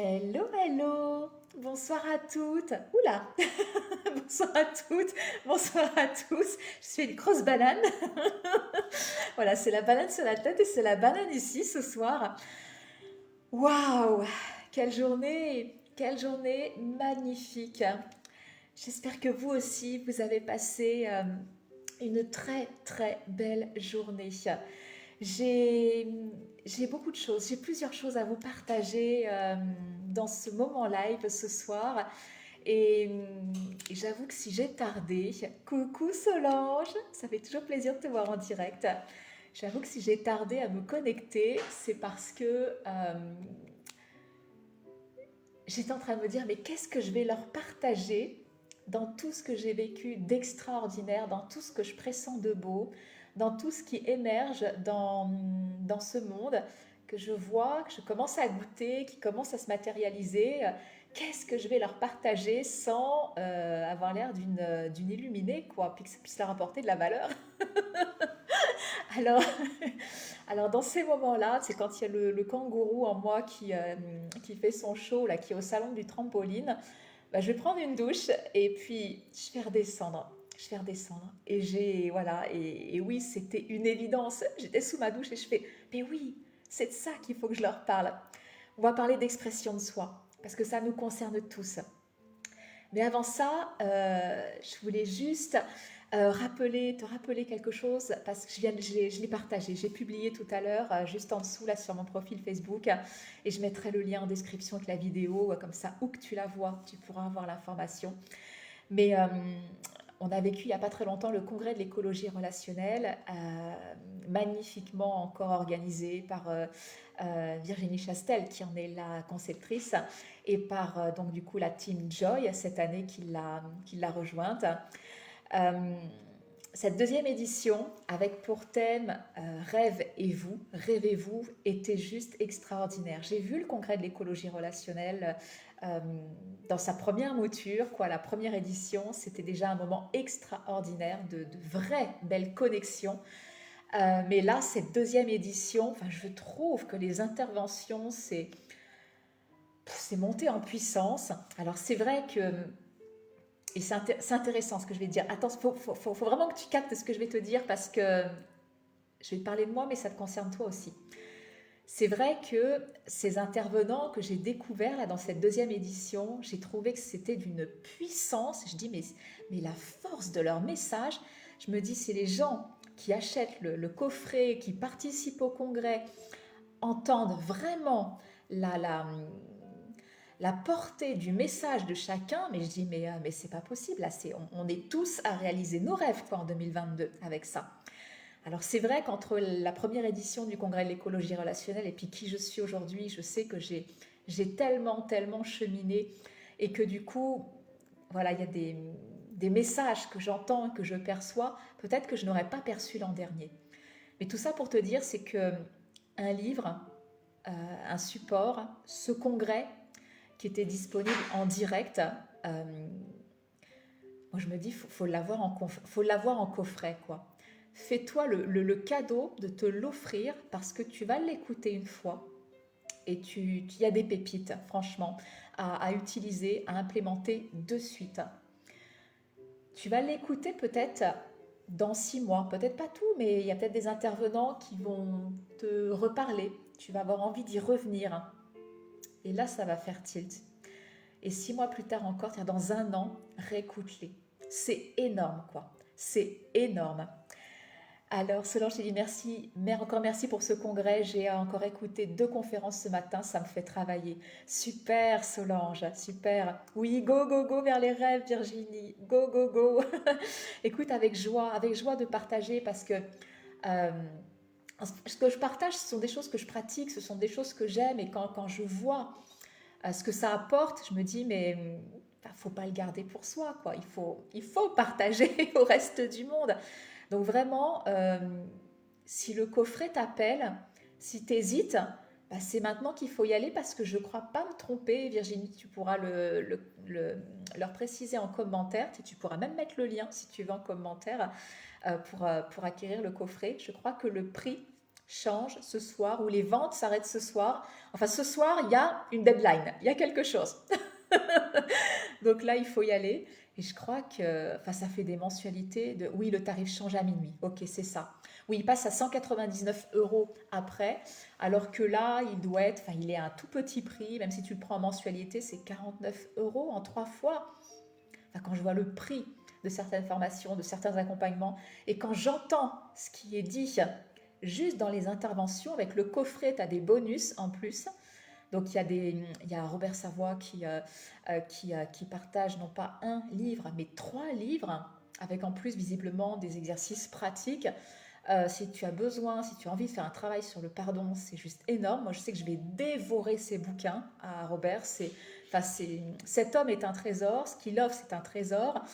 Hello, hello! Bonsoir à toutes! Oula! Bonsoir à toutes, bonsoir à tous. Je suis une grosse banane. Voilà, c'est la banane sur la tête et c'est la banane ici ce soir. Waouh! Quelle journée magnifique. J'espère que vous aussi, vous avez passé une très très belle journée. J'ai, j'ai beaucoup de choses, j'ai plusieurs choses à vous partager dans ce moment live ce soir. Et j'avoue que si j'ai tardé, coucou Solange, ça fait toujours plaisir de te voir en direct. J'avoue que si j'ai tardé à me connecter, c'est parce que j'étais en train de me dire, mais qu'est-ce que je vais leur partager dans tout ce que j'ai vécu d'extraordinaire, dans tout ce que je pressens de beau, dans tout ce qui émerge dans ce monde que je vois, que je commence à goûter, qui commence à se matérialiser. Qu'est-ce que je vais leur partager sans avoir l'air d'une illuminée, quoi, puis que ça puisse leur apporter de la valeur. Alors, alors dans ces moments-là, c'est quand il y a le kangourou en moi qui fait son show, là, qui est au salon du trampoline, bah, je vais prendre une douche et puis je vais redescendre. Je vais redescendre. Et voilà, et oui, c'était une évidence. J'étais sous ma douche et je fais, mais oui, c'est de ça qu'il faut que je leur parle. On va parler d'expression de soi, parce que ça nous concerne tous. Mais avant ça, je voulais juste te rappeler quelque chose parce que je l'ai partagé. J'ai publié tout à l'heure, juste en dessous, là, sur mon profil Facebook, et je mettrai le lien en description avec la vidéo, comme ça, où que tu la vois, tu pourras avoir l'information. Mais on a vécu il n'y a pas très longtemps le congrès de l'écologie relationnelle, magnifiquement encore organisé par Virginie Chastel, qui en est la conceptrice, et par donc du coup la team Joy cette année qui l'a rejointe. Euh, cette deuxième édition, avec pour thème Rêve et vous, rêvez-vous, était juste extraordinaire. J'ai vu le congrès de l'écologie relationnelle euh, dans sa première mouture, quoi, la première édition, c'était déjà un moment extraordinaire de vraies belles connexions. Mais là, cette deuxième édition, enfin, je trouve que les interventions, c'est monté en puissance. Alors c'est vrai que et c'est intéressant ce que je vais te dire. Attends, faut vraiment que tu captes ce que je vais te dire parce que je vais te parler de moi, mais ça te concerne toi aussi. C'est vrai que ces intervenants que j'ai découverts là, dans cette deuxième édition, j'ai trouvé que c'était d'une puissance. Je dis, mais la force de leur message, je me dis, si les gens qui achètent le coffret, qui participent au congrès, entendent vraiment la, la, la portée du message de chacun, mais je dis, mais c'est pas possible, là, on est tous à réaliser nos rêves quoi, en 2022 avec ça. Alors c'est vrai qu'entre la première édition du Congrès de l'écologie relationnelle et puis qui je suis aujourd'hui, je sais que j'ai tellement cheminé et que du coup, voilà, il y a des messages que j'entends, que je perçois, peut-être que je n'aurais pas perçu l'an dernier. Mais tout ça pour te dire, c'est que un livre, un support, ce congrès qui était disponible en direct, moi je me dis, faut l'avoir en coffret, quoi. Fais-toi le cadeau de te l'offrir parce que tu vas l'écouter une fois et y a des pépites, franchement, à utiliser, à implémenter de suite. Tu vas l'écouter peut-être dans 6 mois, peut-être pas tout, mais il y a peut-être des intervenants qui vont te reparler. Tu vas avoir envie d'y revenir. Et là, ça va faire tilt. Et 6 mois plus tard encore, tiens, dans un an, réécoute-les. C'est énorme, quoi. C'est énorme. Alors, Solange, je te dis merci, mais encore merci pour ce congrès. J'ai encore écouté 2 conférences ce matin, ça me fait travailler. Super, Solange, super. Oui, go vers les rêves, Virginie. Go. Écoute, avec joie de partager parce que euh, ce que je partage, ce sont des choses que je pratique, ce sont des choses que j'aime et quand je vois ce que ça apporte, je me dis, mais faut pas le garder pour soi, quoi. Il faut partager au reste du monde. Donc vraiment, si le coffret t'appelle, si tu hésites, bah, c'est maintenant qu'il faut y aller parce que je ne crois pas me tromper. Virginie, tu pourras leur préciser en commentaire. Tu pourras même mettre le lien si tu veux en commentaire pour acquérir le coffret. Je crois que le prix, change ce soir ou les ventes s'arrêtent ce soir. Enfin, ce soir, il y a une deadline, il y a quelque chose. Donc là, il faut y aller. Et je crois que enfin, ça fait des mensualités de oui, le tarif change à minuit. Ok, c'est ça. Oui, il passe à 199 € après, alors que là, il doit être, enfin, il est à un tout petit prix, même si tu le prends en mensualité, c'est 49 € en 3 fois. Enfin, quand je vois le prix de certaines formations, de certains accompagnements, et quand j'entends ce qui est dit juste dans les interventions, avec le coffret, tu as des bonus en plus. Donc il y a Robert Savoie qui partage non pas un livre, mais 3 livres, avec en plus visiblement des exercices pratiques. Si tu as besoin, si tu as envie de faire un travail sur le pardon, c'est juste énorme. Moi, je sais que je vais dévorer ces bouquins à Robert. Cet homme est un trésor, ce qu'il offre, c'est un trésor.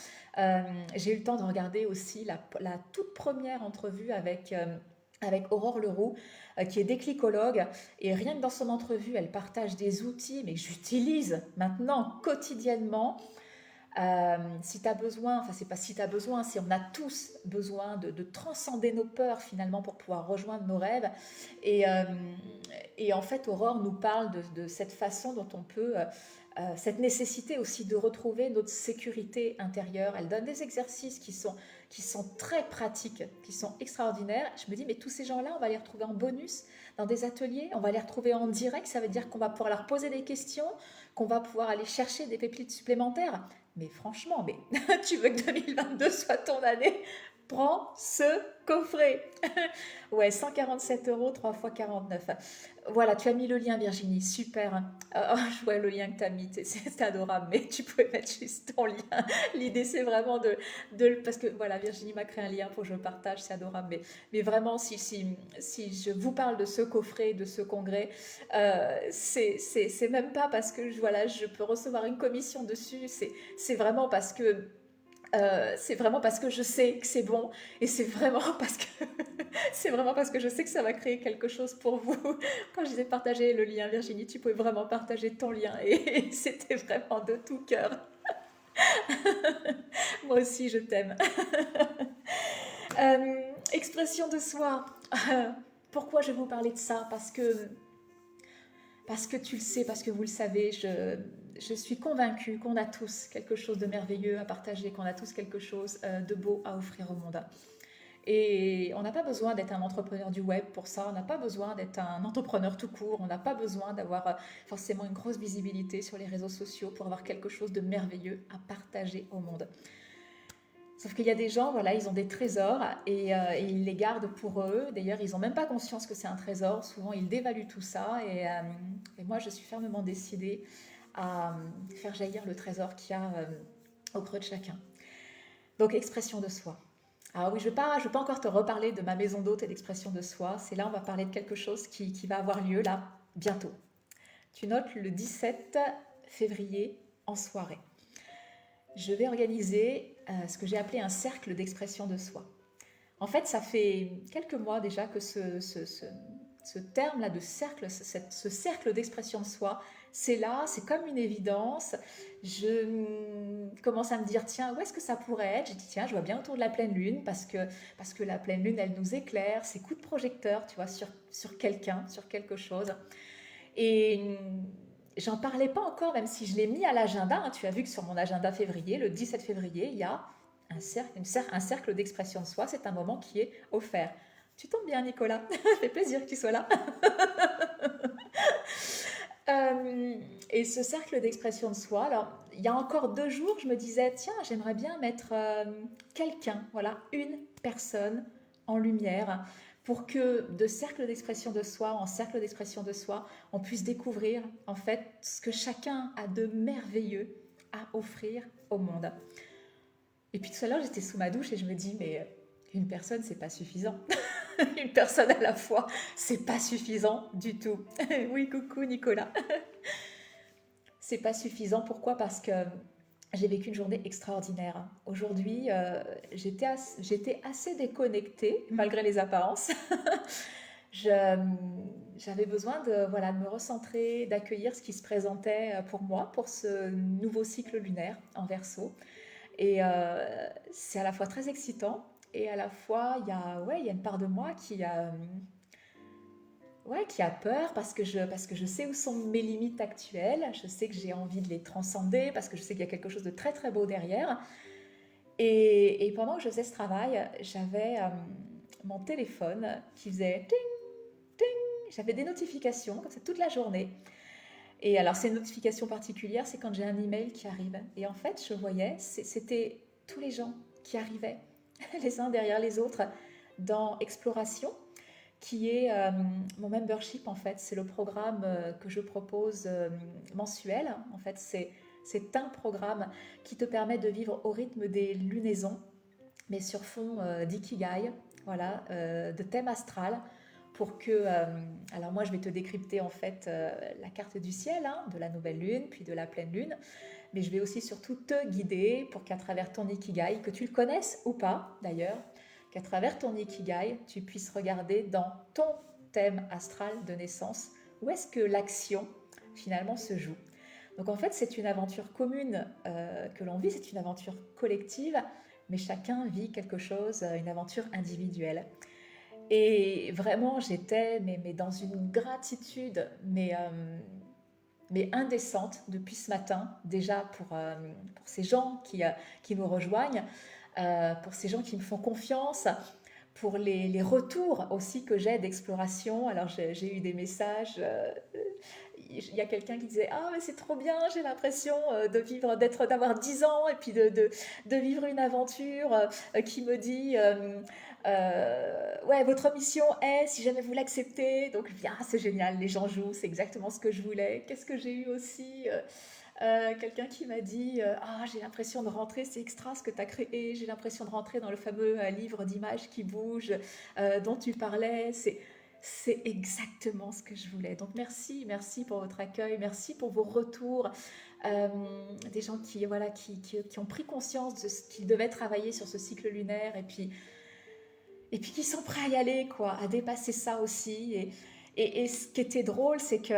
J'ai eu le temps de regarder aussi la toute première entrevue avec Aurore Leroux, qui est déclicologue. Et rien que dans son entrevue, elle partage des outils, mais que j'utilise maintenant quotidiennement. Si tu as besoin, enfin c'est pas si tu as besoin, si on a tous besoin de transcender nos peurs finalement pour pouvoir rejoindre nos rêves. Et, euh, et en fait, Aurore nous parle de cette façon dont on peut, cette nécessité aussi de retrouver notre sécurité intérieure. Elle donne des exercices qui sont très pratiques, qui sont extraordinaires. Je me dis, mais tous ces gens-là, on va les retrouver en bonus dans des ateliers, on va les retrouver en direct, ça veut dire qu'on va pouvoir leur poser des questions, qu'on va pouvoir aller chercher des pépites supplémentaires. Mais franchement, mais tu veux que 2022 soit ton année? Prends ce coffret. Ouais, 147 €, 3 fois 49. Voilà, tu as mis le lien, Virginie. Super. Oh, je vois le lien que tu as mis. C'est adorable, mais tu pouvais mettre juste ton lien. L'idée, c'est vraiment parce que voilà, Virginie m'a créé un lien pour que je le partage. C'est adorable. Mais vraiment, si je vous parle de ce coffret, de ce congrès, c'est même pas parce que voilà, je peux recevoir une commission dessus. C'est vraiment parce que je sais que c'est bon et c'est vraiment parce que c'est vraiment parce que je sais que ça va créer quelque chose pour vous. Quand je disais partager le lien, Virginie, tu pouvais vraiment partager ton lien et c'était vraiment de tout cœur. Moi aussi, je t'aime. Expression de soi. Pourquoi je vais vous parler de ça? Parce que tu le sais, parce que vous le savez, je suis convaincue qu'on a tous quelque chose de merveilleux à partager, qu'on a tous quelque chose de beau à offrir au monde. Et on n'a pas besoin d'être un entrepreneur du web pour ça, on n'a pas besoin d'être un entrepreneur tout court, on n'a pas besoin d'avoir forcément une grosse visibilité sur les réseaux sociaux pour avoir quelque chose de merveilleux à partager au monde. Sauf qu'il y a des gens, voilà, ils ont des trésors et ils les gardent pour eux. D'ailleurs, ils n'ont même pas conscience que c'est un trésor. Souvent, ils dévaluent tout ça. Et moi, je suis fermement décidée à faire jaillir le trésor qu'il y a au creux de chacun. Donc, expression de soi. Alors oui, je ne vais pas encore te reparler de ma maison d'hôte et d'expression de soi. C'est là, on va parler de quelque chose qui va avoir lieu là, bientôt. Tu notes le 17 février en soirée. Je vais organiser ce que j'ai appelé un cercle d'expression de soi. En fait, ça fait quelques mois déjà que ce terme-là de cercle, ce cercle d'expression de soi, c'est là, c'est comme une évidence. Je commence à me dire, tiens, où est-ce que ça pourrait être? J'ai dit, tiens, je vois bien autour de la pleine lune, parce que la pleine lune, elle nous éclaire, c'est coup de projecteur, tu vois, sur quelqu'un, sur quelque chose. Et j'en parlais pas encore, même si je l'ai mis à l'agenda. Hein. Tu as vu que sur mon agenda février, le 17 février, il y a un cercle d'expression de soi. C'est un moment qui est offert. Tu tombes bien, Nicolas. Ça fait plaisir que tu sois là. Et ce cercle d'expression de soi, alors, il y a encore 2 jours, je me disais, tiens, j'aimerais bien mettre quelqu'un, voilà, une personne en lumière pour que de cercle d'expression de soi en cercle d'expression de soi, on puisse découvrir en fait ce que chacun a de merveilleux à offrir au monde. Et puis tout à l'heure, j'étais sous ma douche et je me dis, mais une personne, c'est pas suffisant. Une personne à la fois, c'est pas suffisant du tout. Oui, coucou Nicolas. C'est pas suffisant. Pourquoi? Parce que j'ai vécu une journée extraordinaire. Aujourd'hui, j'étais assez déconnectée, malgré les apparences. Je- J'avais besoin voilà, de me recentrer, d'accueillir ce qui se présentait pour moi, pour ce nouveau cycle lunaire en Verseau. Et c'est à la fois très excitant et à la fois, il y a une part de moi ouais, qui a peur parce que je sais où sont mes limites actuelles, je sais que j'ai envie de les transcender, parce que je sais qu'il y a quelque chose de très très beau derrière. Et pendant que je faisais ce travail, j'avais mon téléphone qui faisait ting, ting. J'avais des notifications comme ça toute la journée. Et alors, c'est une notification particulière, c'est quand j'ai un email qui arrive. Et en fait, je voyais, c'était tous les gens qui arrivaient, les uns derrière les autres, dans Exploration, qui est mon membership en fait. C'est le programme que je propose mensuel. En fait, c'est un programme qui te permet de vivre au rythme des lunaisons, mais sur fond d'ikigai, voilà, de thème astral, pour que... alors moi, je vais te décrypter en fait la carte du ciel, hein, de la nouvelle lune, puis de la pleine lune, mais je vais aussi surtout te guider pour qu'à travers ton ikigai, que tu le connaisses ou pas d'ailleurs, qu'à travers ton ikigai, tu puisses regarder dans ton thème astral de naissance où est-ce que l'action finalement se joue. Donc en fait, c'est une aventure commune que l'on vit, c'est une aventure collective, mais chacun vit quelque chose, une aventure individuelle. Et vraiment, j'étais mais dans une gratitude, mais indécente depuis ce matin, déjà pour ces gens qui me rejoignent, pour ces gens qui me font confiance, pour les retours aussi que j'ai d'exploration. Alors j'ai eu des messages, il y a quelqu'un qui disait ah mais c'est trop bien, j'ai l'impression de vivre, d'avoir 10 ans et puis de vivre une aventure, qui me dit ouais, votre mission est, si jamais vous l'acceptez, donc bien c'est génial, les gens jouent, c'est exactement ce que je voulais. Qu'est-ce que j'ai eu aussi quelqu'un qui m'a dit ah j'ai l'impression de rentrer, c'est extra ce que tu as créé, j'ai l'impression de rentrer dans le fameux livre d'images qui bouge dont tu parlais, c'est exactement ce que je voulais. Donc merci, merci pour votre accueil, merci pour vos retours, euh, des gens qui, voilà, qui ont pris conscience de ce qu'ils devaient travailler sur ce cycle lunaire et puis qui sont prêts à y aller, quoi, à dépasser ça aussi. Et ce qui était drôle, c'est que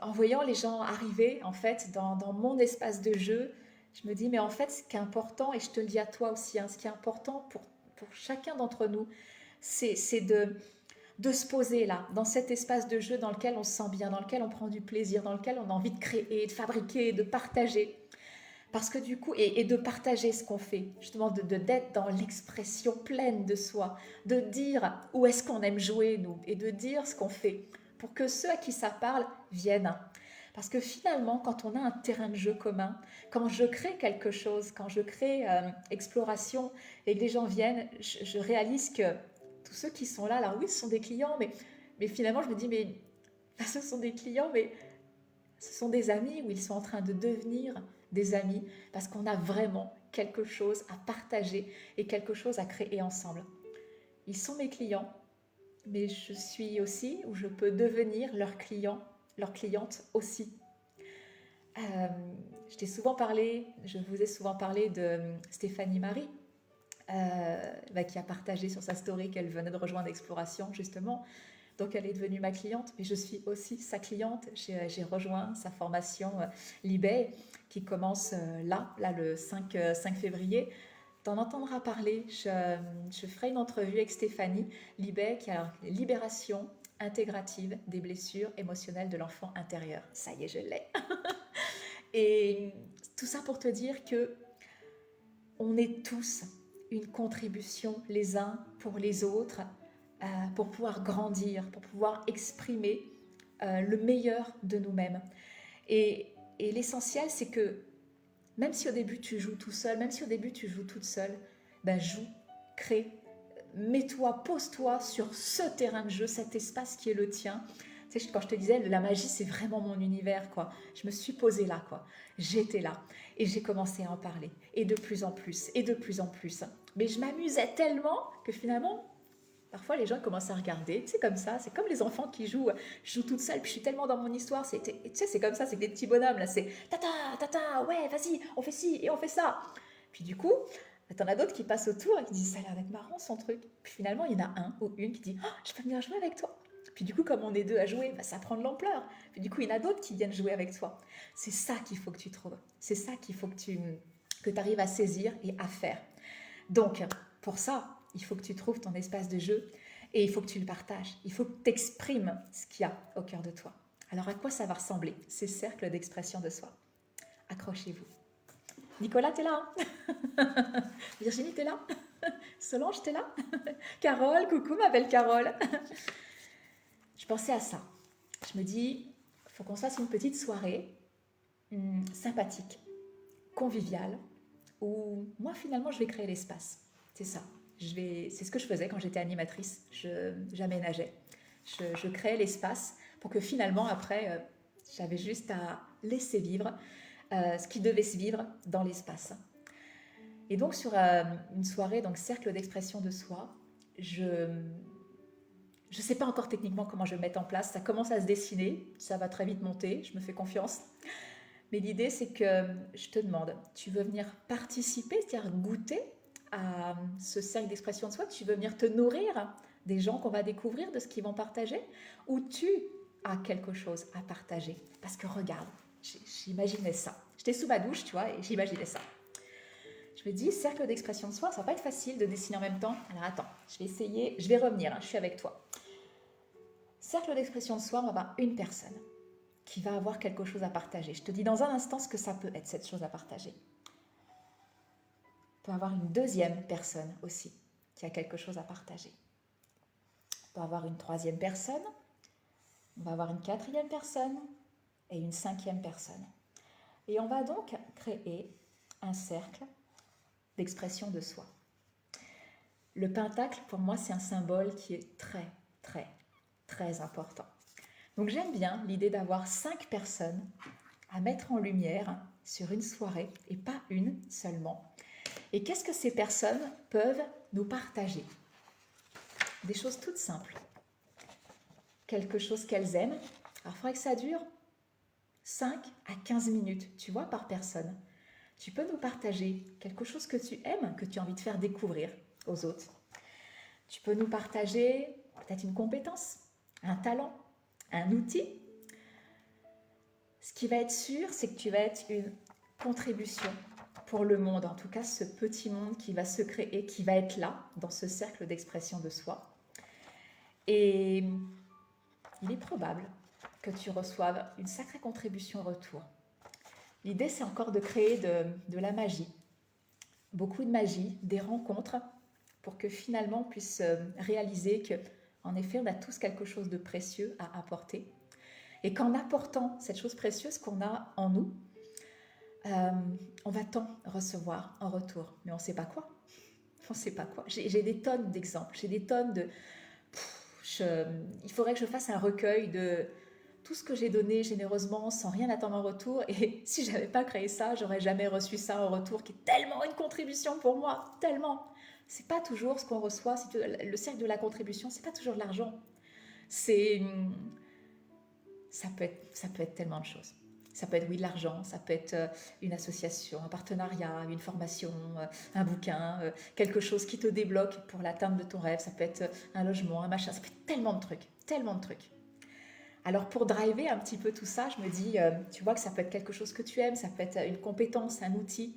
en voyant les gens arriver, en fait, dans mon espace de jeu, je me dis, mais en fait, ce qui est important, et je te le dis à toi aussi, hein, ce qui est important pour chacun d'entre nous, c'est de se poser là, dans cet espace de jeu dans lequel on se sent bien, dans lequel on prend du plaisir, dans lequel on a envie de créer, de fabriquer, de partager. Parce que du coup, et de partager ce qu'on fait, justement, d'être dans l'expression pleine de soi, de dire où est-ce qu'on aime jouer, nous, et de dire ce qu'on fait, pour que ceux à qui ça parle viennent. Parce que finalement, quand on a un terrain de jeu commun, quand je crée quelque chose, quand je crée exploration, et que les gens viennent, je réalise que tous ceux qui sont là, alors oui, ce sont des clients, mais finalement, je me dis, mais ce sont des clients, mais ce sont des amis ou ils sont en train de devenir des amis parce qu'on a vraiment quelque chose à partager et quelque chose à créer ensemble. Ils sont mes clients, mais je suis aussi, ou je peux devenir leur client, leur cliente aussi. Euh, je vous ai souvent parlé de Stéphanie Marie, qui a partagé sur sa story qu'elle venait de rejoindre Exploration, justement. Donc elle est devenue ma cliente, mais je suis aussi sa cliente. J'ai rejoint sa formation Libé qui commence là le 5 février. T'en entendras parler, je ferai une entrevue avec Stéphanie Libé qui a libération intégrative des blessures émotionnelles de l'enfant intérieur. Ça y est, je l'ai. Et tout ça pour te dire que on est tous une contribution les uns pour les autres, pour pouvoir grandir, pour pouvoir exprimer le meilleur de nous-mêmes. Et l'essentiel, c'est que même si au début tu joues tout seul, même si au début tu joues toute seule, ben joue, crée, mets-toi, pose-toi sur ce terrain de jeu, cet espace qui est le tien. Tu sais, quand je te disais, la magie, c'est vraiment mon univers, quoi. Je me suis posée là, quoi. J'étais là. Et j'ai commencé à en parler. Et de plus en plus, et de plus en plus. Mais je m'amusais tellement que finalement, parfois les gens commencent à regarder, tu sais, comme ça, c'est comme les enfants qui jouent, je joue toute seule, puis je suis tellement dans mon histoire, tu sais, c'est comme ça, c'est que des petits bonhommes, là, c'est tata, tata, ouais, vas-y, on fait ci et on fait ça. Puis du coup, t'en as d'autres qui passent autour et qui disent, ça a l'air d'être marrant son truc. Puis finalement, il y en a un ou une qui dit, oh, je peux venir jouer avec toi. Puis du coup, comme on est deux à jouer, bah, ça prend de l'ampleur. Puis du coup, il y en a d'autres qui viennent jouer avec toi. C'est ça qu'il faut que tu trouves. C'est ça qu'il faut que tu arrives à saisir et à faire. Donc, pour ça, il faut que tu trouves ton espace de jeu. Et il faut que tu le partages, il faut que tu exprimes ce qu'il y a au cœur de toi. Alors à quoi ça va ressembler, ces cercles d'expression de soi? Accrochez-vous. Nicolas, t'es là hein? Virginie, t'es là? Solange, t'es là? Carole, coucou ma belle Carole. Je pensais à ça. Je me dis, il faut qu'on se fasse une petite soirée sympathique, conviviale, où moi finalement je vais créer l'espace. C'est ça. C'est ce que je faisais quand j'étais animatrice. J'aménageais. Je créais l'espace pour que finalement après, j'avais juste à laisser vivre ce qui devait se vivre dans l'espace. Et donc sur une soirée, donc cercle d'expression de soi, je ne sais pas encore techniquement comment je vais mettre en place. Ça commence à se dessiner, ça va très vite monter, je me fais confiance. Mais l'idée, c'est que je te demande, tu veux venir participer, c'est-à-dire goûter à ce cercle d'expression de soi? Tu veux venir te nourrir des gens qu'on va découvrir, de ce qu'ils vont partager? Ou tu as quelque chose à partager? Parce que regarde, j'imaginais ça. J'étais sous ma douche, tu vois, et j'imaginais ça. Je me dis, cercle d'expression de soi, ça va pas être facile de dessiner en même temps. Alors attends, je vais essayer, je vais revenir, hein, je suis avec toi. Cercle d'expression de soi, on va avoir une personne qui va avoir quelque chose à partager. Je te dis dans un instant ce que ça peut être, cette chose à partager. On peut avoir une deuxième personne aussi qui a quelque chose à partager. On peut avoir une troisième personne, on va avoir une quatrième personne et une cinquième personne. Et on va donc créer un cercle d'expression de soi. Le pentacle, pour moi, c'est un symbole qui est très, très, très important. Donc j'aime bien l'idée d'avoir 5 personnes à mettre en lumière sur une soirée, et pas une seulement. Et qu'est-ce que ces personnes peuvent nous partager? Des choses toutes simples. Quelque chose qu'elles aiment. Alors il faudrait que ça dure 5 à 15 minutes, tu vois, par personne. Tu peux nous partager quelque chose que tu aimes, que tu as envie de faire découvrir aux autres. Tu peux nous partager peut-être une compétence, un talent, un outil. Ce qui va être sûr, c'est que tu vas être une contribution pour le monde, en tout cas ce petit monde qui va se créer, qui va être là, dans ce cercle d'expression de soi. Et il est probable que tu reçoives une sacrée contribution en retour. L'idée, c'est encore de créer de la magie, beaucoup de magie, des rencontres, pour que finalement on puisse réaliser que, en effet, on a tous quelque chose de précieux à apporter. Et qu'en apportant cette chose précieuse qu'on a en nous, on va tant recevoir en retour, mais on ne sait pas quoi. On ne sait pas quoi. J'ai des tonnes d'exemples, j'ai des tonnes de... il faudrait que je fasse un recueil de tout ce que j'ai donné généreusement sans rien attendre en retour. Et si je n'avais pas créé ça, j'aurais jamais reçu ça en retour, qui est tellement une contribution pour moi, tellement. C'est pas toujours ce qu'on reçoit. Le cercle de la contribution, c'est pas toujours de l'argent. Ça peut être tellement de choses. Ça peut être, oui, de l'argent, ça peut être une association, un partenariat, une formation, un bouquin, quelque chose qui te débloque pour l'atteinte de ton rêve. Ça peut être un logement, un machin, ça peut être tellement de trucs, tellement de trucs. Alors pour driver un petit peu tout ça, je me dis, tu vois que ça peut être quelque chose que tu aimes, ça peut être une compétence, un outil.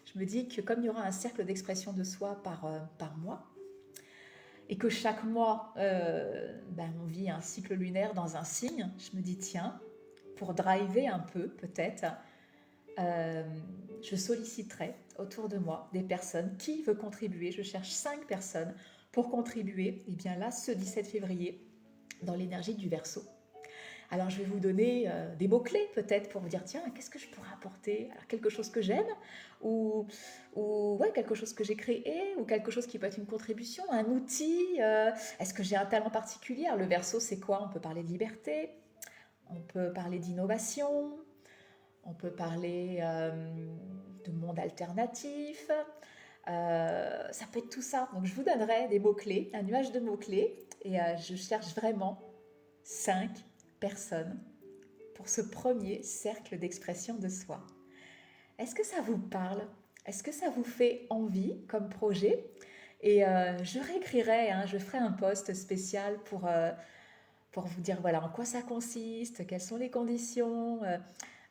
Je me dis que comme il y aura un cercle d'expression de soi par mois, et que chaque mois, on vit un cycle lunaire dans un signe, je me dis, tiens, pour driver un peu peut-être, je solliciterai autour de moi des personnes qui veulent contribuer. Je cherche 5 personnes pour contribuer, et bien là, ce 17 février, dans l'énergie du Verseau. Alors je vais vous donner des mots-clés peut-être pour vous dire, tiens, qu'est-ce que je pourrais apporter? Alors, quelque chose que j'aime, ou ouais, quelque chose que j'ai créé, ou quelque chose qui peut être une contribution, un outil. Est-ce que j'ai un talent particulier? Alors, le Verseau, c'est quoi? On peut parler de liberté, on peut parler d'innovation, on peut parler de monde alternatif. Ça peut être tout ça. Donc je vous donnerai des mots-clés, un nuage de mots-clés, et je cherche vraiment 5 personnes pour ce premier cercle d'expression de soi. Est-ce que ça vous parle? Est-ce que ça vous fait envie comme projet? Et je réécrirai, je ferai un post spécial pour vous dire voilà en quoi ça consiste, quelles sont les conditions.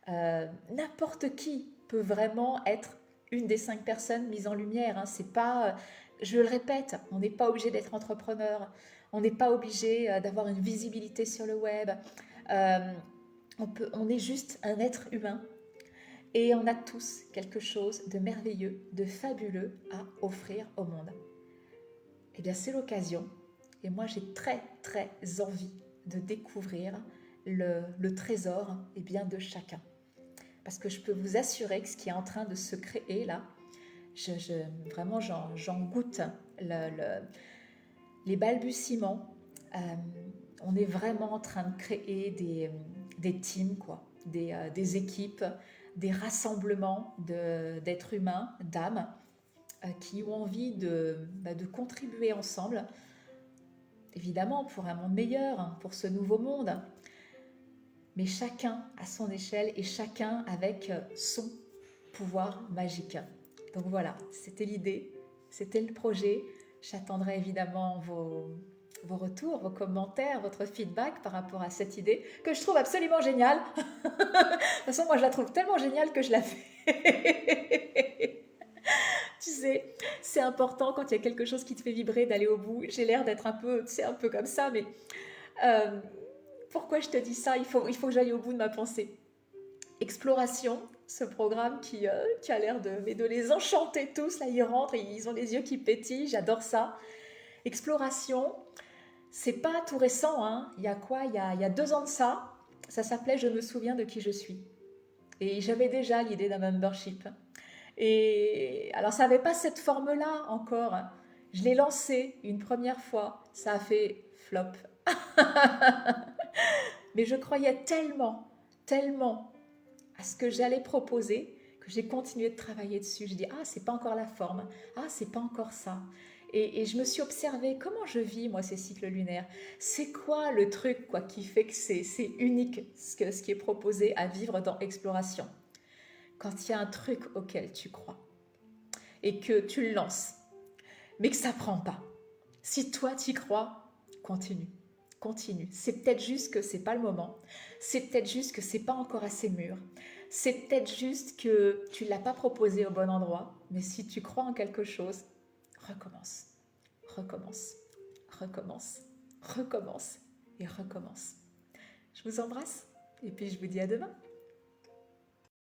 N'importe qui peut vraiment être une des 5 personnes mises en lumière. C'est pas, je le répète, on n'est pas obligé d'être entrepreneur, On n'est pas obligé d'avoir une visibilité sur le web. Euh, on est juste un être humain et on a tous quelque chose de merveilleux, de fabuleux à offrir au monde. Eh bien, c'est l'occasion. Et moi, j'ai très, très envie de découvrir le trésor eh bien, de chacun. Parce que je peux vous assurer que ce qui est en train de se créer là, vraiment, j'en goûte les balbutiements. Euh, on est vraiment en train de créer des teams, quoi, des équipes, des rassemblements d'êtres humains, d'âmes, qui ont envie de contribuer ensemble, évidemment, pour un monde meilleur, hein, pour ce nouveau monde, mais chacun à son échelle et chacun avec son pouvoir magique. Donc voilà, c'était l'idée, c'était le projet. J'attendrai évidemment vos retours, vos commentaires, votre feedback par rapport à cette idée que je trouve absolument géniale. De toute façon, moi je la trouve tellement géniale que je la fais. Tu sais, c'est important quand il y a quelque chose qui te fait vibrer d'aller au bout. J'ai l'air d'être un peu, tu sais, un peu comme ça, mais euh, pourquoi je te dis ça, il faut que j'aille au bout de ma pensée. Exploration, ce programme qui a l'air de les enchanter tous. Là, ils rentrent, et ils ont les yeux qui pétillent, j'adore ça. Exploration, c'est pas tout récent, hein. Il y a quoi, il y a 2 ans de ça, ça s'appelait Je me souviens de qui je suis. Et j'avais déjà l'idée d'un membership. Et alors, ça n'avait pas cette forme-là encore. Je l'ai lancé une première fois, ça a fait flop. Mais je croyais tellement, tellement à ce que j'allais proposer que j'ai continué de travailler dessus. Je dis ah, c'est pas encore la forme, ah, c'est pas encore ça. Et je me suis observée comment je vis moi ces cycles lunaires. C'est quoi le truc quoi qui fait que c'est unique ce qui est proposé à vivre dans Exploration. Quand il y a un truc auquel tu crois et que tu le lances, mais que ça prend pas. Si toi t'y crois, continue. Continue. C'est peut-être juste que c'est pas le moment. C'est peut-être juste que c'est pas encore assez mûr. C'est peut-être juste que tu l'as pas proposé au bon endroit. Mais si tu crois en quelque chose, recommence. Recommence. Recommence. Recommence. Et recommence. Je vous embrasse. Et puis je vous dis à demain.